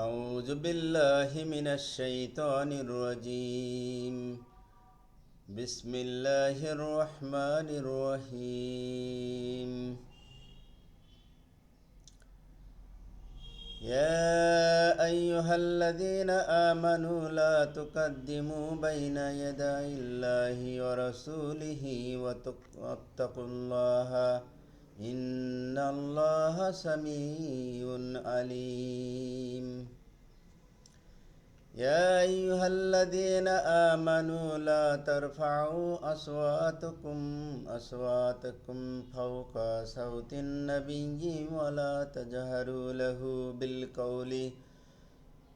أعوذ بالله من الشيطان الرجيم بسم الله الرحمن الرحيم يا أيها الذين آمنوا لا تقدموا بين يدي الله ورسوله واتقوا الله إن الله سميع عليم يا أيها الذين آمنوا لا ترفعوا أصواتكم فوق صوت النبي ولا تجهروا له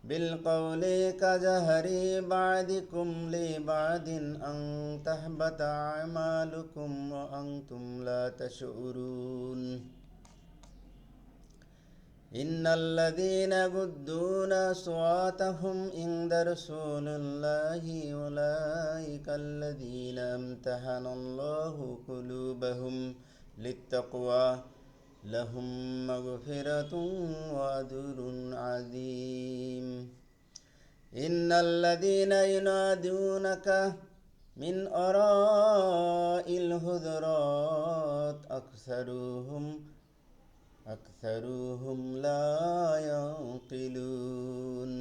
بالقول كجهر بعضكم لبعض أن تحبط أعمالكم وأنتم لا تشعرون إن الذين يغضون أصواتهم عند رسول الله أولئك الذين امتحن الله قلوبهم للتقوى لهم مغفرة وأجر عظيم إن الذين ينادونك من وراء الحجرات أكثرهم لا يعقلون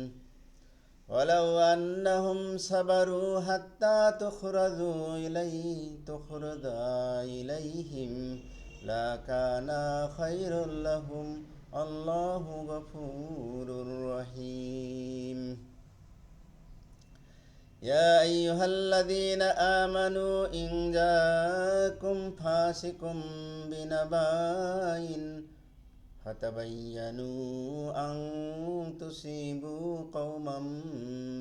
ولو أنهم صبروا حتى تخرج إليهم لكان خير لهم الله غفور رحيم يا أيها الذين آمنوا إن جاءكم فاسق بنبأ فتبينوا أن تصيبوا قوما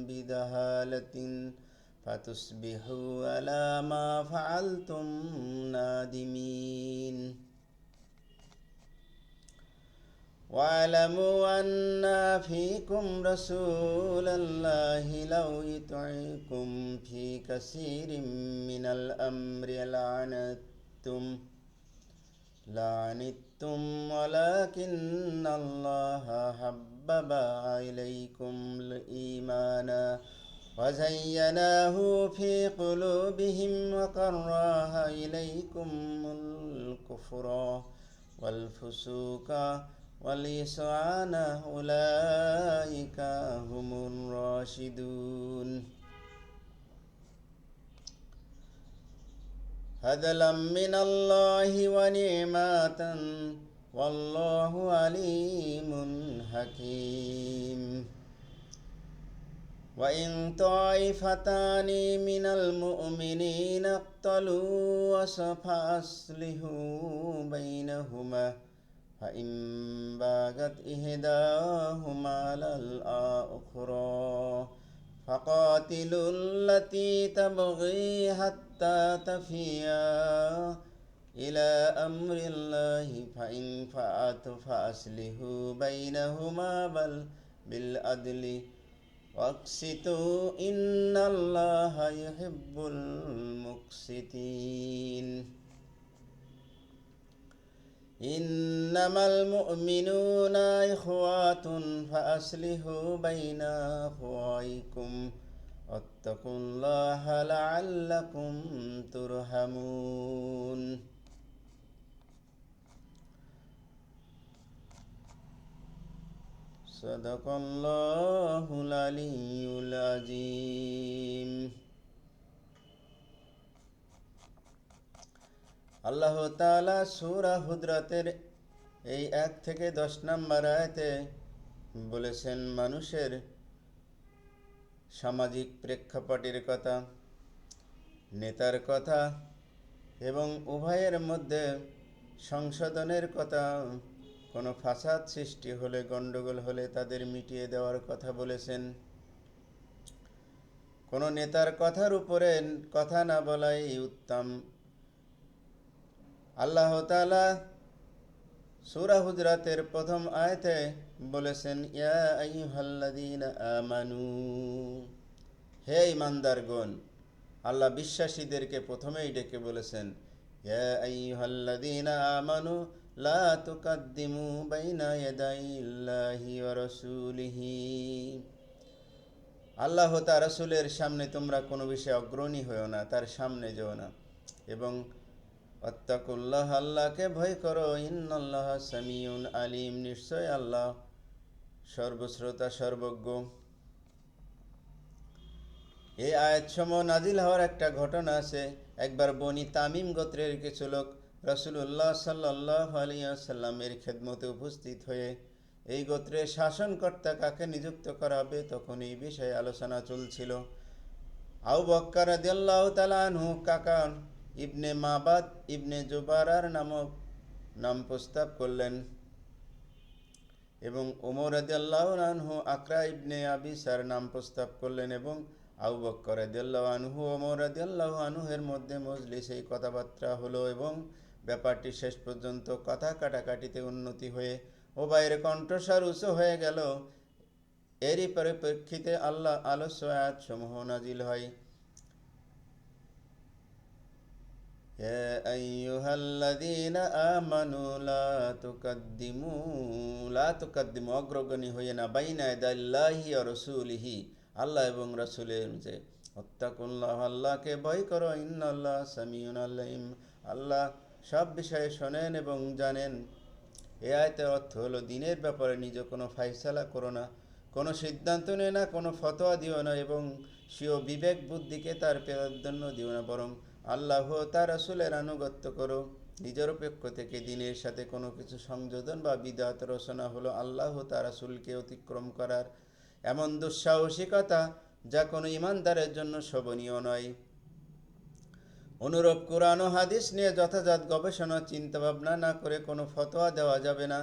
بجهالة فتصبحوا على ما فعلتم نادمين واعلموا أن فيكم رسول الله لو يطيعكم في كثير من الأمر لعنتم ولكن الله حبب إليكم الإيمان وزيناه في قلوبهم وكره إليكم الكفر والفسوق والعصيان أولئك هم الراشدون فضلا من الله ونعمة والله عليم حكيم وإن طائفتان من المؤمنين اقتتلوا فأصلحوا بينهما فإن بغت إحداهما على الأخرى فقاتلوا التي تبغي حتى تفيء إلى أمر الله فإن فأت فأصلحوا بينهما بالعدل واقسطوا إن الله يحب المقسطين إنما المؤمنون إخوة فأصلحوا بين أخويكم واتقوا الله لعلكم ترحمون صدق الله العلي العظيم আল্লাহ তাআলা সূরা হুজরাতের এই 1 থেকে 10 নম্বর আয়াতে বলেছেন মানুষের সামাজিক প্রেক্ষাপটের কথা, নেতার কথা এবং উভয়ের মধ্যে সংশোধনের কথা, কোনো ফাসাদ সৃষ্টি হলে, গণ্ডগোল হলে তাদের মিটিয়ে দেওয়ার কথা বলেছেন। কোনো নেতার কথার উপরে কথা না বলাই উত্তম। আল্লাহ তাআলা সূরা হুজরাতের প্রথম আয়াতে বলেছেন, ইয়া আইয়ুহাল্লাযীনা আমানু, হে ঈমানদারগণ। আল্লাহ বিশ্বাসীদেরকে প্রথমেই ডেকে বলেছেন, ইয়া আইয়ুহাল্লাযীনা আমানু লা তুকাদ্দিমু বাইনা ইয়াদাইল্লাহি ওয়া রাসূলিহি। আল্লাহ তার রাসূলের সামনে তোমরা কোনো বিষয়ে অগ্রণী হয়েও না, তার সামনে যেও না। এবং আত্তাকুল্লাহ, আল্লাহকে ভয় করো। ইন্নাল্লাহা সামিউন আলিম, নিশ্চয় আল্লাহ সর্বশ্রোতা সর্বজ্ঞ। এই আয়াতসমূহ নাজিল হওয়ার একটা ঘটনা আছে। একবার বনি তামিম গোত্রের কিছু লোক রাসূলুল্লাহ সাল্লাল্লাহু আলাইহি ওয়াসাল্লামের খেদমতে উপস্থিত হয়ে এই গোত্রের শাসনকর্তা কাকে নিযুক্ত করা হবে তখন এই বিষয়ে আলোচনা চলছিল। আবু বকর রাদিয়াল্লাহু তাআলা আনহু কাকা ইবনে মাবাদ ইবনে জুবারার নাম প্রস্তাব করলেন এবং ওমর রাদিয়াল্লাহু আনহু আকরা ইবনে আবিসার নাম প্রস্তাব করলেন এবং আবু বকর রাদিয়াল্লাহু আনহু ওমর রাদিয়াল্লাহু আনহুর মধ্যে মজলিসে কথাবার্তা হলো এবং ব্যাপারটি শেষ পর্যন্ত কথা কাটাকাটিতে উন্নতি হয়ে উভয়ের কণ্ঠস্বর উঁচু হয়ে গেল। এরই পরিপ্রেক্ষিতে আল্লাহ আলোচ্য আয়াতসমূহ নাজিল হয়। ইয়া আইয়ুহাল্লাযীনা আমানু লা তুকাদ্দিমু অগ্রগণী হইয়ে না বাইনা ইয়াদাইল্লাহি ওয়া রাসূলিহি, আল্লাহ এবং রাসূলের যে ওয়াত্তাকুল্লাহ, আল্লাহকে ভয় করো। ইন্নাল্লাহা সামিউন আলিম, আল্লাহ সব বিষয়ে শোনেন এবং জানেন। এ আয়াতের অর্থ হলো দিনের ব্যাপারে নিজে কোনো ফাইসালা করো না, কোনো সিদ্ধান্ত নেয় না, কোনো ফতোয়া দিও না এবং স্বীয় বিবেক বুদ্ধিকে তার প্রাধান্য দিও না, বরং আল্লাহ তার রাসূলের আনুগত্য করো। নিজের পক্ষ থেকে দিনের সাথে কোনো কিছু সংযোজন বা বিদআত রচনা হলো আল্লাহ তার রাসূলকে অতিক্রম করার এমন দুঃসাহসিকতা যা কোনো ঈমানদারের জন্য শোভনীয় নয়। অনুরূপ কুরআন ও হাদিস নিয়ে যথাযথ গবেষণা চিন্তাভাবনা না করে কোনো ফতোয়া দেওয়া যাবে না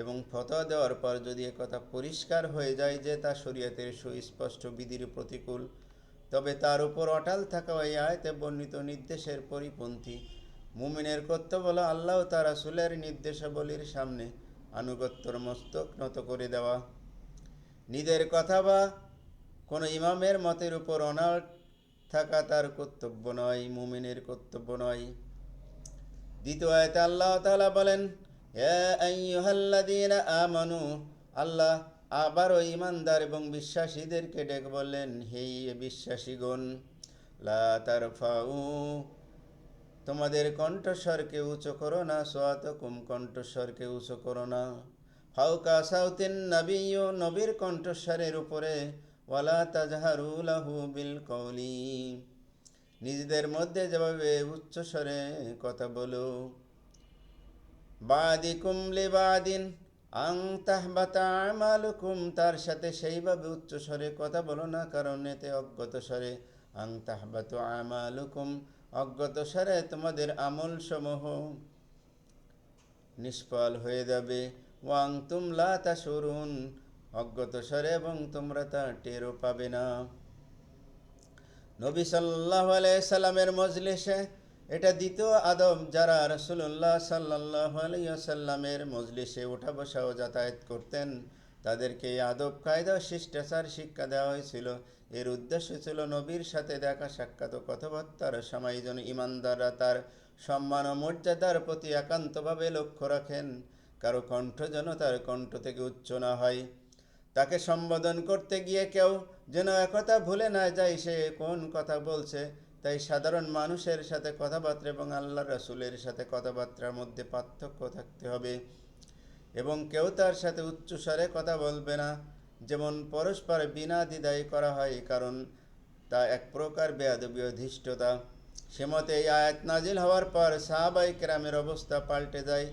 এবং ফতোয়া দেওয়ার পর যদি একথা পরিষ্কার হয়ে যায় যে তা শরীয়তের সুস্পষ্ট বিধির প্রতিকূল, তবে তার উপর অটল থাকা এই আয়াতে বর্ণিত নির্দেশের পরিপন্থী। মুমিনের কর্তব্য হলো আল্লাহ ও তার রাসূলের নির্দেশাবলীর সামনে আনুগত্যের মস্তক নত করে দেওয়া। নিজের কথা বা কোনো ইমামের মতের উপর অনড় থাকা তার কর্তব্য নয়, মুমিনের কর্তব্য নয়। দ্বিতীয় আয়াতে আল্লাহ তাআলা বলেন, ইয়া আইয়ুহাল্লাযীনা আমানু, আল্লাহ আবারও ঈমানদার এবং বিশ্বাসীদেরকে ডেকে বললেন, হে বিশ্বাসীগণ, লা তারফাউ, তোমাদের কণ্ঠস্বরকে উঁচু করো না, সাওতাকুম, কণ্ঠস্বরকে উঁচু করো না, ফাওকা সাউতিন নাবিয়্যু, নবীর কণ্ঠস্বরের উপরে, ওয়ালা তাজহারু লাহু বিল কওলি, নিজেদের মধ্যে যেভাবে উচ্চস্বরে কথা বলো, বাদিকুম লিবাদিন আং তাহবাতা আমালুকুম, তার সাথে সেইভাবে উচ্চস্বরে কথা বলো না, কারণ এতে অজ্ঞত স্বরে আং তাহবাতু আমালুকুম, অজ্ঞত স্বরে তোমাদের আমল সমূহ নিষ্ফল হয়ে যাবে। ওয়াং তুম লা তাশউরুন, অজ্ঞত স্বরে এবং তোমরা তা টেরও পাবে না। নবী সাল্লাল্লাহু আলাইহি সাল্লামের মজলিসে এটা দ্বিতীয় আদব। যারা রাসূলুল্লাহ সাল্লাল্লাহু আলাইহি সাল্লামের মজলিসে ওঠা বসা ও যাতায়াত করতেন তাদেরকে এই আদব কায়দা শিষ্টাচার শিক্ষা দেওয়া হয়েছিল। এর উদ্দেশ্য ছিল নবীর সাথে দেখা সাক্ষাৎ ও কথাবার্তার সময় যেন ঈমানদাররা তার সম্মান ও মর্যাদার প্রতি একান্তভাবে লক্ষ্য রাখেন, কারো কণ্ঠ যেন তার কণ্ঠ থেকে উচ্চ না হয়। তাকে সম্বোধন করতে গিয়ে কেউ যেন একথা ভুলে না যায় সে কোন কথা বলছে। তাই সাধারণ মানুষের সাথে কথাবার্তা এবং আল্লাহ রাসূলের সাথে কথাবার্তার মধ্যে পার্থক্য থাকতে হবে এবং কেউ তার সাথে উচ্চস্বরে কথা বলবে না, যেমন পরস্পর বিনা দ্বিধায় করা হয়, কারণ তা এক প্রকার বেয়াদবি ও ধৃষ্টতা। সে মতে এই আয়াত নাজিল হওয়ার পর সাহাবায়ে কেরামের অবস্থা পাল্টে যায়।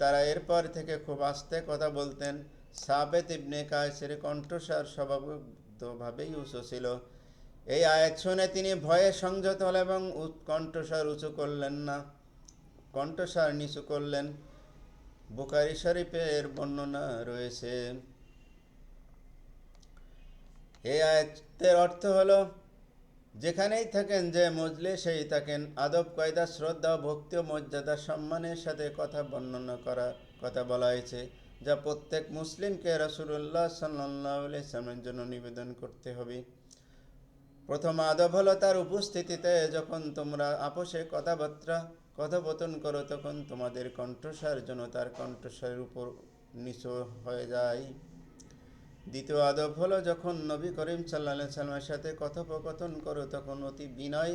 তারা এরপর থেকে খুব আস্তে কথা বলতেন। সাবেত ইবনে কায়েসের কণ্ঠস্বর স্বভাবতভাবেই উঁচু ছিল। এই আয়াত শুনে তিনি ভয়ে সংযত হলেন এবং কণ্ঠস্বর উঁচু করলেন না, কণ্ঠস্বর নিচু করলেন। বুখারী শরীফের বর্ণনা রয়েছে। এই আয়াতের অর্থ হলো যেখানেই থাকেন, যে মজলিসেই থাকেন, আদব কায়দা শ্রদ্ধা ভক্তি ও মর্যাদা সম্মানের সাথে কথা বর্ণনা করার কথা বলা হয়েছে, যা প্রত্যেক মুসলিমকে রাসূলুল্লাহ সাল্লাল্লাহু আলাইহি ওয়াসাল্লামের জন্য নিবেদন করতে হবে। প্রথম আদব হলো তার উপস্থিতিতে যখন তোমরা আপোষে কথাবার্তা কথোপকথন করো, তখন তোমাদের কণ্ঠস্বর যেন তার কণ্ঠস্বরের উপর নিচু হয়ে যায়। দ্বিতীয় আদব হলো, যখন নবী করিম সাল্লাল্লাহু আলাইহি সাল্লামের সাথে কথোপকথন করো তখন অতি বিনয়,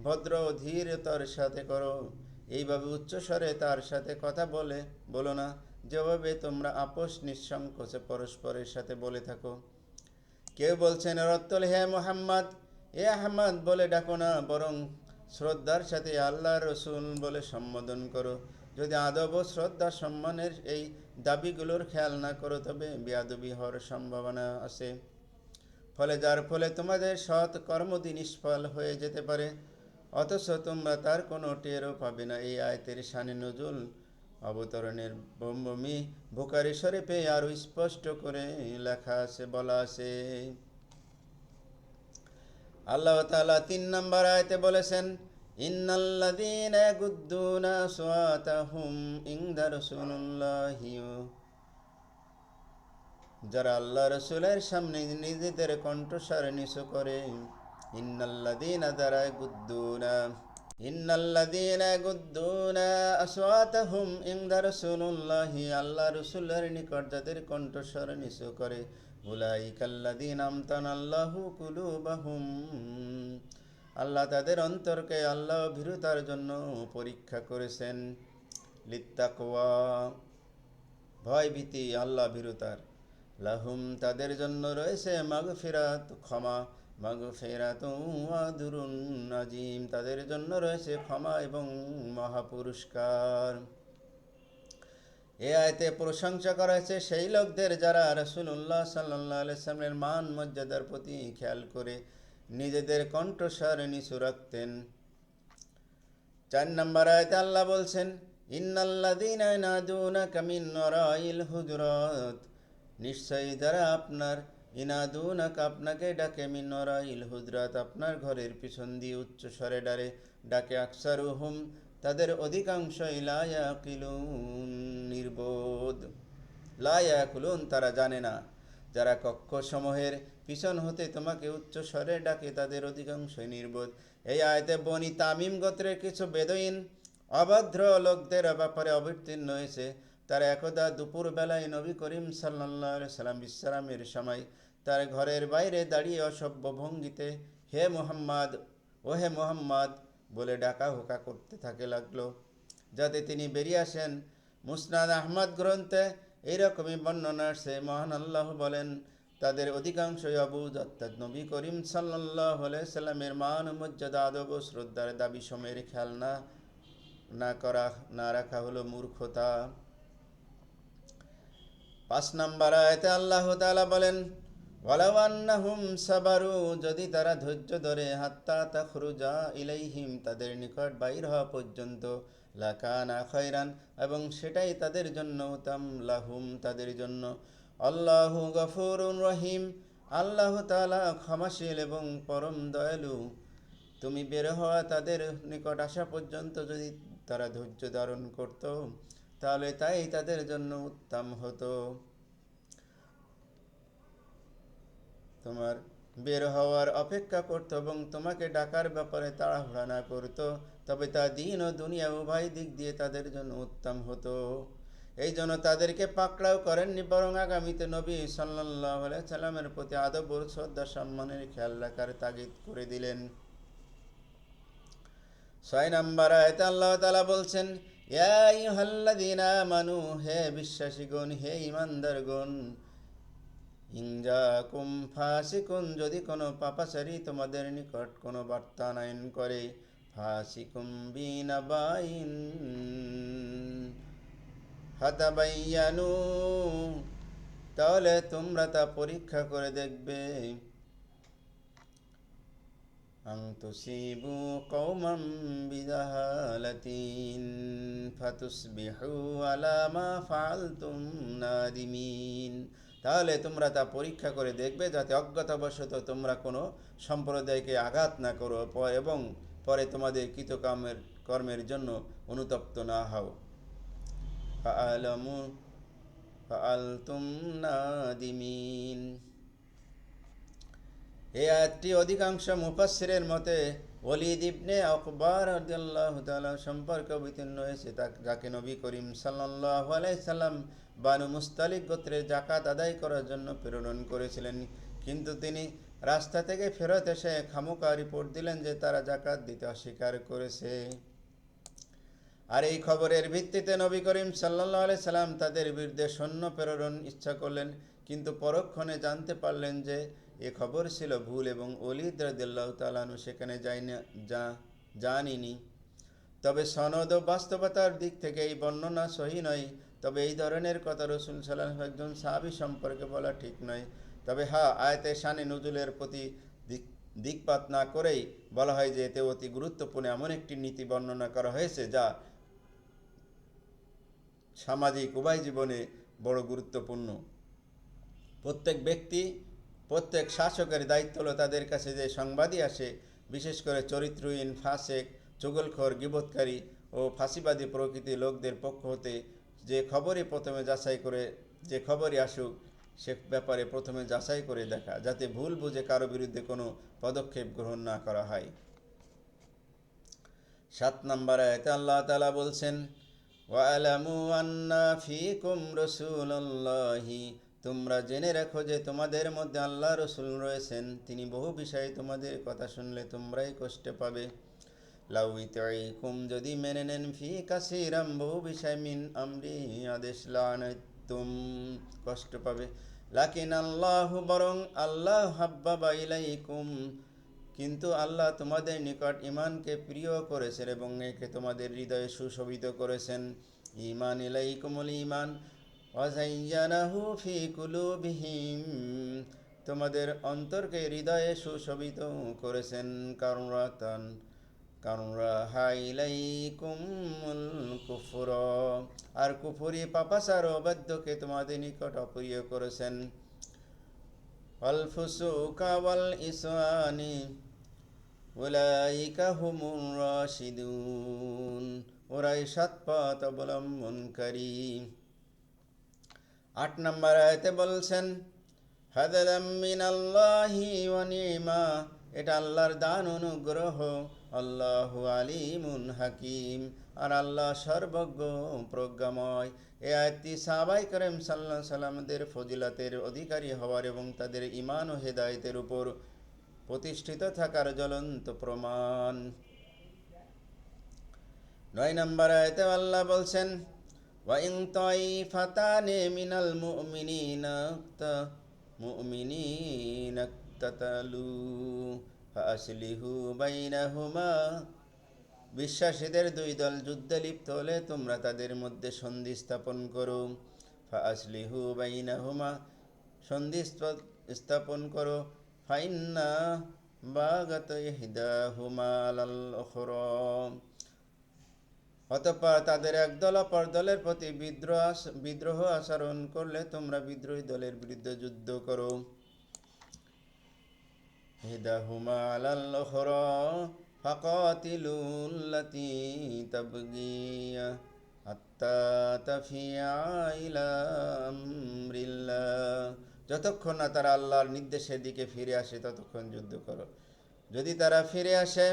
ভদ্র ও ধীরতার সাথে করো। এইভাবে উচ্চস্বরে তার সাথে কথা বলো না, যেভাবে তোমরা আপোষ নিঃসংকোচে পরস্পরের সাথে বলে থাকো। কেউ বলছেন রত্তল, হে মোহাম্মদ, এ আহমদ বলে ডাকো না, বরং শ্রদ্ধার সাথে আল্লাহ রসুল বলে সম্বোধন করো। যদি আদব ও শ্রদ্ধা সম্মানের এই দাবিগুলোর খেয়াল না করো, তবে বেয়াদবি হওয়ার সম্ভাবনা আছে, যার ফলে তোমাদের সৎ কর্মদি নিষ্ফল হয়ে যেতে পারে, অথচ তোমরা তার কোনো টেরও পাবে না। এই আয়াতের শানে নজুল অবতরণের বমি বুখারী শরীফে আরও স্পষ্ট করে লেখা আছে, বলা আছে। আল্লাহ তাআলা ৩ নম্বর আয়াতে বলেছেন, ইন্নাল্লাযীনা ইয়াগুদ্দুনা আসওয়াতাহুম ইনদা রাসূলিল্লাহি, যারা আল্লাহ রসুলের সামনে নিজেদের কণ্ঠস্বর নিচু করে। ইন্নাল্লাযীনা ইয়াগুদ্দুনা আসওয়াতাহুম ইনদা রাসূলিল্লাহি, আল্লাহ রসুলের নিকট যাদের কণ্ঠস্বর নিচু করে, উলাইকাল্লাযীনা আমতানাল্লাহু কুলুবাহুম, আল্লাহ তাদের অন্তরকে আল্লাহ ভীরুতার জন্য পরীক্ষা করেছেন। লিত্তাকওয়া, ভয় ভীতি, আল্লাহ ভীরুতার। লাহুম, তাদের জন্য রয়েছে মাগফিরাত, ক্ষমা, মাগফিরাত ওয়া আজরুন আযীম, তাদের জন্য রয়েছে ক্ষমা এবং মহাপুরস্কার। এই আয়াতে প্রশংসা করা হয়েছে সেই লোকদের যারা রাসূলুল্লাহ সাল্লাল্লাহু আলাইহি ওয়াসাল্লামের মান মর্যাদার প্রতি খেয়াল করে নিজেদের কণ্ঠস্বর নিচু রাখতেন। ৪ নম্বর আয়াতে আল্লাহ বলছেন, ইন্নাল্লাযীনা ইয়ানাদুনাকা মিন ওয়ারাইল হুজুরাত, নিশ্চয়ই যারা আপনাকে ডাকে, মিন ওয়ারাইল হুজুরাত, আপনার ঘরের পিছন দিয়ে উচ্চ স্বরে ডাকে, আকসারুহুম, তাদের অধিকাংশই লা ইয়াকিলুন, নির্বোধ। লা ইয়াকুলুন, তারা জানে না। যারা কক্ষসমূহের পিছন হতে তোমাকে উচ্চ স্বরে ডাকে, তাদের অধিকাংশই নির্বোধ। এই আয়াতে বনি তামিম গোত্রের কিছু বেদুইন অভদ্র লোকদের ব্যাপারে অবতীর্ণ হয়েছে। তারা একদা দুপুর বেলায় নবী করিম সাল্লাল্লাহু আলাইহি সাল্লাম বিশ্রামের সময় তার ঘরের বাইরে দাঁড়িয়ে অসভ্য ভঙ্গিতে হে মোহাম্মদ বলে ডাকা হুকা করতে লাগলো, যাতে তিনি বেরিয়ে আসেন। মুসনাদ আহমদ গ্রন্থে এইরকমই বর্ণনা আসছে। মহান আল্লাহ বলেন, তাদের অধিকাংশই অবুঝ, অর্থাৎ নবী করিম সাল্লাল্লাহু আলাইহি সাল্লামের মান মর্যাদা, আদব ও শ্রদ্ধার দাবি সময়ের খেয়াল না রাখা হলো মূর্খতা। ৫ নম্বর আয়াতে আল্লাহ তাআলা বলেন, ওয়ালাউ আন্নাহুম সাবারু, যদি তারা ধৈর্য ধরে, হাত্তা তাখরুজা ইলাইহিম, তাদের নিকট বাইর হওয়া পর্যন্ত, লাকানা খায়রান, এবং সেটাই তাদের জন্য উত্তম, লাহুম, তাদের জন্য। আল্লাহু গফুরুর রহিম, আল্লাহ তাআলা ক্ষমাশীল এবং পরম দয়ালু। তুমি বের হওয়া তাদের নিকট আসা পর্যন্ত যদি তারা ধৈর্য ধারণ করত, তাহলে তাই তাদের জন্য উত্তম হতো। তোমার বের হওয়ার অপেক্ষা করত এবং তোমাকে ডাকার ব্যাপারে তাড়াহুড়া না করত, তবে তা দিন ও দুনিয়া উভয় দিক দিয়ে তাদের জন্য উত্তম হতো। এই জন্য তাদেরকে পাকড়াও করেননি, বরং আগামীতে নবী সাল্লাল্লাহু আলাইহি সাল্লামের প্রতি আদব ও শ্রদ্ধা সম্মানের খেয়াল রাখার তাগিদ করে দিলেন। ৬ নম্বর আয়াতে আল্লাহ তাআলা বলছেন, ইয়া আইয়ুহাল্লাযীনা আমানু, হে বিশ্বাসীগণ, হে ঈমানদারগণ, ইনজাকুম ফাসিকুন, যদি কোনো পাপাচারী তোমাদের নিকট কোনো বার্তা আনয়ন করে, ফাসিকুম বিনাবাইন ফাতাবাইয়ানু, তাহলে তোমরা তা পরীক্ষা করে দেখবে, আন তুসিবু কওমান বিজাহালাতিন ফাতুসবিহু আলা মা ফাআলতুম নাদিমিন, তাহলে তোমরা তা পরীক্ষা করে দেখবে, যাতে অজ্ঞতাবশত তোমরা কোনো সম্প্রদায়কে আঘাত না করো এবং পরে তোমাদের কর্মের জন্য অনুতপ্ত না হও। ফাআলতুম নাদিমিন। এই আয়াতটি অধিকাংশ মুফাসসিরের মতে ওলীদ ইবনে আকবর রাদিয়াল্লাহু তাআলা সম্পর্কে অবতীর্ণ হয়েছে, যাকে নবী করিম সাল্লাল্লাহু আলাইহি সাল্লাম বানু মুস্তালিক গোত্রে জাকাত আদায় করার জন্য প্রেরণ করেছিলেন। কিন্তু তিনি রাস্তা থেকে ফেরত এসে খামোকা রিপোর্ট দিলেন যে তারা জাকাত দিতে অস্বীকার করেছে। আর এই খবরের ভিত্তিতে নবী করিম সাল্লাল্লাহু আলাইহি সাল্লাম তাদের বিরুদ্ধে সৈন্য প্রেরণ ইচ্ছা করলেন, কিন্তু পরক্ষণে জানতে পারলেন যে এ খবর ছিল ভুল এবং ওলীদ রাদিয়াল্লাহু তাআলা আনহু সেখানে যাননি। তবে সনদ ও বাস্তবতার দিক থেকে এই বর্ণনা সহি নয়। তবে এই ধরনের কথা রাসূল সাল্লাল্লাহু আলাইহি ওয়াসাল্লাম একজন সাহাবী সম্পর্কে বলা ঠিক নয়। তবে আয়াতে শানে নুজুলের প্রতি দিকপাত না করেই বলা হয় যে এতে অতি গুরুত্বপূর্ণ এমন একটি নীতি বর্ণনা করা হয়েছে যা সামাজিক উভয় জীবনে বড় গুরুত্বপূর্ণ। প্রত্যেক ব্যক্তি, প্রত্যেক শাসকের দায়িত্ব হলো তাদের কাছে যে সংবাদই আসে, বিশেষ করে চরিত্রহীন, ফাসেক, চুগলখোর, গীবতকারী ও ফাঁসিবাদী প্রকৃতির লোকদের পক্ষ হতে যে খবরই আসুক সে ব্যাপারে প্রথমে যাচাই করে দেখা, যাতে ভুল বুঝে কারো বিরুদ্ধে কোনো পদক্ষেপ গ্রহণ না করা হয়। 7 নম্বর আয়াতে আল্লাহ তাআলা বলছেন, ওয়ালামু আন্না ফীকুম রাসূলুল্লাহি, তোমরা জেনে রাখো যে তোমাদের মধ্যে আল্লাহ রসুল রয়েছেন, তিনি বহু বিষয়ে তোমাদের কথা শুনলে তোমরাই কষ্ট পাবে। লাউ ইতাইকুম, যদি মেনে নেন, ফি কাসীরাম, বহু বিষয়, মিন আমরি, আদেশ, লানাতুম, কষ্ট পাবে। লাকিন আল্লাহু, বরং আল্লাহ, হাব্বাবা ইলাইকুম, কিন্তু আল্লাহ তোমাদের নিকট ঈমানকে প্রিয় করেছেন এবং একে তোমাদের হৃদয়ে সুশোভিত করেছেন। ঈমান, ইলাইকুমুল ঈমান, ওয়াযায়্যানাহু ফি কুলুবিহিম, তোমাদের অন্তরকে হৃদয়ে সুশোভিত করেছেন। কাররাহা ইলাইকুমুল কুফর, আর কুফরি, পাপাচার, অবাধ্যকে তোমাদের নিকট অপ্রিয় করেছেন। ওয়াল ফুসুকা ওয়াল ইসয়ানি উলাইকা হুমুর রাশিদুন, ওরাই সৎপথ অবলম্বনকারী। 8 নম্বর আয়াতে বলছেন, হাদালাম মিনাল্লাহি ওয়া নি'মা, এটা আল্লাহর দান, অনুগ্রহ। আল্লাহু আলিমুন হাকিম, আর আল্লাহ সর্বজ্ঞ, প্রজ্ঞাময়। এই আয়াতটি সাহাবায়ে কেরাম সাল্লাল্লাহু আলাইহি সাল্লামদের ফজিলতের অধিকারী হওয়ার এবং তাদের ঈমান ও হেদায়েতের উপর প্রতিষ্ঠিত থাকার জ্বলন্ত প্রমাণ। 9 নম্বর আয়াতে আল্লাহ বলছেন, ওয়া ইন তাইফাতানি মিনাল মুমিনিনা ইকতাতালু ফাআসলিহু বাইনাহুমা, বিশ্বাসীদের 2 দল যুদ্ধে লিপ্ত হলে তোমরা তাদের মধ্যে সন্ধি স্থাপন করো। ফাআসলিহু বাইনাহুমা, সন্ধি স্থাপন করো। ফাইন্না বাগাত ইহদাহুমা আলাল উখরা, অতঃপর তাদের একদল অপর দলের প্রতি বিদ্রোহ আচরণ করলে তোমরা বিদ্রোহী দলের বিরুদ্ধে যুদ্ধ করো। ইহদাহুমা আলাল উখরা ফাকাতিলুল্লাতী তাবগী হাত্তা তাফিয়া ইলা আমরিল্লাহ, যতক্ষণ না তারা আল্লাহর নির্দেশের দিকে ফিরে আসে ততক্ষণ যুদ্ধ করো। যদি তারা ফিরে আসে,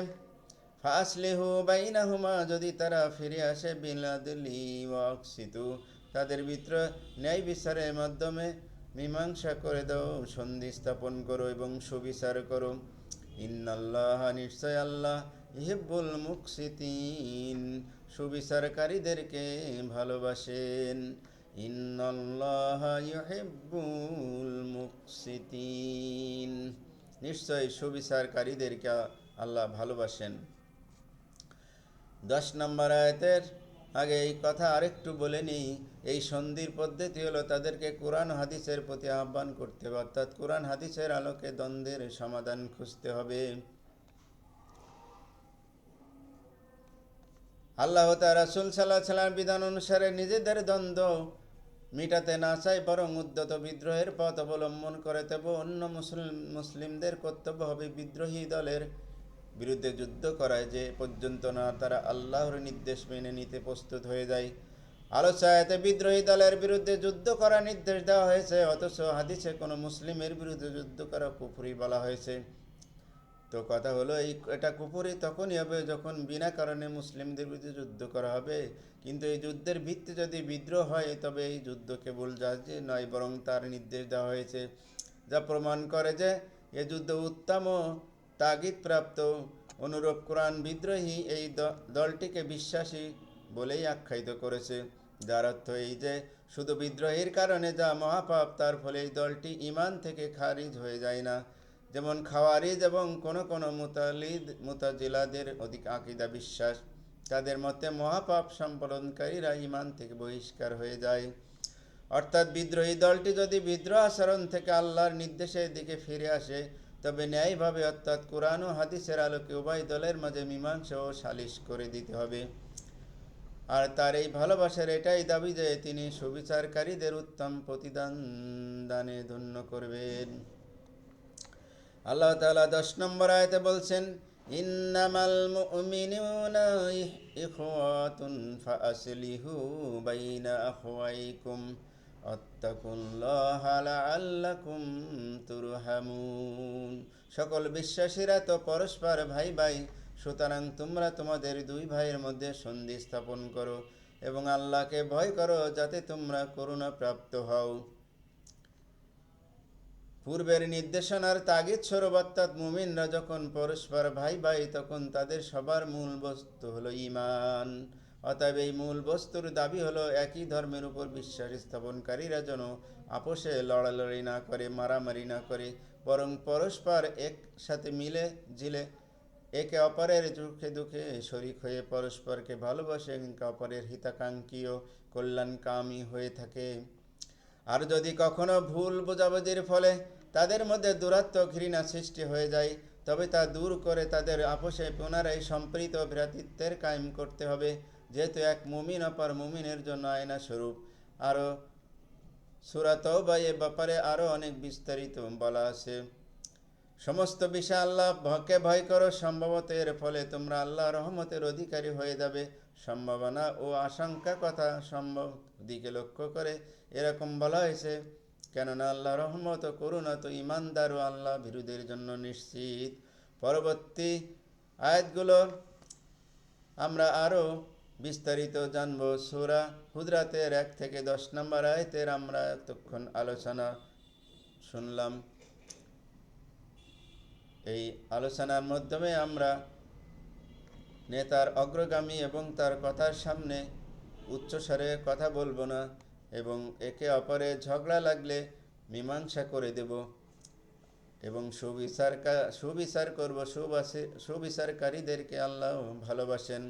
ফাসলিহু বাইনাহুমা, যদি তারা ফিরে আসে, বিল আদলি ওয়া আকসিতু, তাদের ভিতরে ন্যায় বিচারের মাধ্যমে মীমাংসা করে দাও, সন্ধি স্থাপন করো এবং সুবিচার করো। ইন্নাল্লাহা, নিশ্চয় আল্লাহ, ইহিব্বুল মুকসিতিন, সুবিচারকারীদেরকে ভালোবাসেন। ইন্নাল্লাহা ইউহিব্বুল মুকসিতিন, নিশ্চয় সুবিচারকারীদেরকে আল্লাহ ভালোবাসেন। 10 নম্বর আয়াতের আগে এই কথা আরেকটু বলে নিই। এই সন্ধির পদ্ধতি হলো তাদেরকে কোরআন হাদিসের প্রতি আহ্বান করতে হবে, অর্থাৎ কোরআন হাদিসের আলোকে দ্বন্দ্বের সমাধান খুঁজতে হবে। আল্লাহ তাআলা রাসূল সাল্লাল্লাহু আলাইহি ওয়াসাল্লামের বিধান অনুসারে নিজেদের দ্বন্দ্ব মিটাতে না চাই, বরং উদ্যত বিদ্রোহের পথ অবলম্বন করে। তবে অন্য মুসলিমদের কর্তব্য হবে বিদ্রোহী দলের বিরুদ্ধে যুদ্ধ করায় যে পর্যন্ত না তারা আল্লাহর নির্দেশ মেনে নিতে প্রস্তুত হয়ে যায়। আলোচ্য আয়াতে বিদ্রোহী দলের বিরুদ্ধে যুদ্ধ করার নির্দেশ দেওয়া হয়েছে, অথচ হাদিসে কোনো মুসলিমের বিরুদ্ধে যুদ্ধ করা কুফরি বলা হয়েছে। তো কথা হলো এটা কুফরি তখনই হবে যখন বিনা কারণে মুসলিমদের বিরুদ্ধে যুদ্ধ করা হবে। কিন্তু এই যুদ্ধের ভিত্তি যদি বিদ্রোহ হয়, তবে এই যুদ্ধ কেবল জাহাজে নয়, বরং তার নির্দেশ দেওয়া হয়েছে, যা প্রমাণ করে যে এ যুদ্ধ উত্তম ও তাগিদপ্রাপ্ত। অনুরূপ কোরআন বিদ্রোহী এই দলটিকে বিশ্বাসী বলেই আখ্যায়িত করেছে, যার অর্থ এই যে শুধু বিদ্রোহের কারণে যা মহাপাপ, তার ফলে এই দলটি ঈমান থেকে খারিজ হয়ে যায় না, যেমন খাওয়ারিজ এবং কোন মুতাজিলাদের অধিক আকীদা বিশ্বাস। তাদের মতে মহাপাপ সম্পাদনকারীরা ঈমান থেকে বহিষ্কার হয়ে যায়। অর্থাৎ বিদ্রোহী দলটি যদি বিদ্রোহ আচরণ থেকে আল্লাহর নির্দেশের দিকে ফিরে আসে, তবে ন্যায়ভাবে অর্থাৎ কোরআন ও হাদিসের আলোকে উভয় দলের মাঝে মীমাংসা ও সালিশ করে দিতে হবে। আর তার এই ভালোবাসার এটাই দাবি যে তিনি সুবিচারকারীদের উত্তম প্রতিদান দানে ধন্য করবেন। আল্লাহ তাআলা 10 নম্বর আয়াতে বলছেন, ইন্নামাল মুমিনুনা ইখওয়াতুন ফাআসলিহু বাইনা আখওয়াইকুম আত্তাকুল্লাহা লাআল্লাকুম তুরহামুন। সকল বিশ্বাসীরা তো পরস্পর ভাই ভাই, সুতরাং তোমরা তোমাদের দুই ভাইয়ের মধ্যে সন্ধি স্থাপন করো এবং আল্লাহকে ভয় করো, যাতে তোমরা করুণা প্রাপ্ত হও। পূর্বের নির্দেশনার তাগিদ স্বরূপ অর্থাৎ মুমিনরা যখন পরস্পর ভাই ভাই, তখন তাদের সবার মূল বস্তু হলো ঈমান। অতএব এই মূল বস্তুর দাবি হলো একই ধর্মের উপর বিশ্বাস স্থাপনকারীরা যেন আপোষে লড়ালড়ি না করে, মারামারি না করে, বরং পরস্পর একসাথে মিলে ঝিলে একে অপরের সুখে দুঃখে শরিক হয়ে পরস্পরকে ভালোবাসে, একে অপরের হিতাকাঙ্ক্ষী ও কল্যাণকামী হয়ে থাকে। আর যদি কখনো ভুল বোঝাবুঝির ফলে তাদের মধ্যে দূরত্ব ঘৃণা সৃষ্টি হয়ে যায়, তবে তা দূর করে তাদের আপোষে পুনরায় সম্প্রীত ভ্রাতৃত্বের কায়েম করতে হবে, যেহেতু এক মুমিন অপর মুমিনের জন্য আয়না স্বরূপ। আরও সূরা তাওবা এ ব্যাপারে আরও অনেক বিস্তারিত বলা আছে। সমস্ত বিষয় আল্লাহকে ভয় করো, সম্ভবত এর ফলে তোমরা আল্লাহর রহমতের অধিকারী হয়ে যাবে। সম্ভাবনা ও আশঙ্কা কথা সম্ভব দিকে লক্ষ্য করে এরকম বলা হয়েছে, কেননা আল্লাহ রহমত ও করুণা তো ইমানদার ও আল্লাহ ভীরুদের জন্য নিশ্চিত। পরবর্তী আয়াতগুলো আমরা আরও বিস্তারিত জানব। সূরা হুজরাতের 1 থেকে 10 নম্বর আয়াতের আমরা এতক্ষণ আলোচনা শুনলাম। এই আলোচনার মাধ্যমে আমরা নেতার অগ্রগামী এবং তার কথার সামনে উচ্চস্বরে কথা বলবো না, এবং একে অপরের ঝগড়া লাগলে মীমাংসা করে দেব এবং সুবিচার করব। সুবিচারকারীদেরকে আল্লাহ ভালোবাসেন।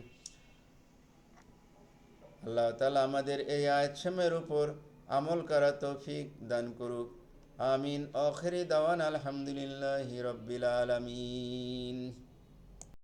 আল্লাহ তাআলা আমাদের এই আয়াতসমূহের উপর আমল করা তৌফিক দান করুক। আমিন। আখিরি দাওয়ানা আলহামদুলিল্লাহি রাব্বিল আলামিন।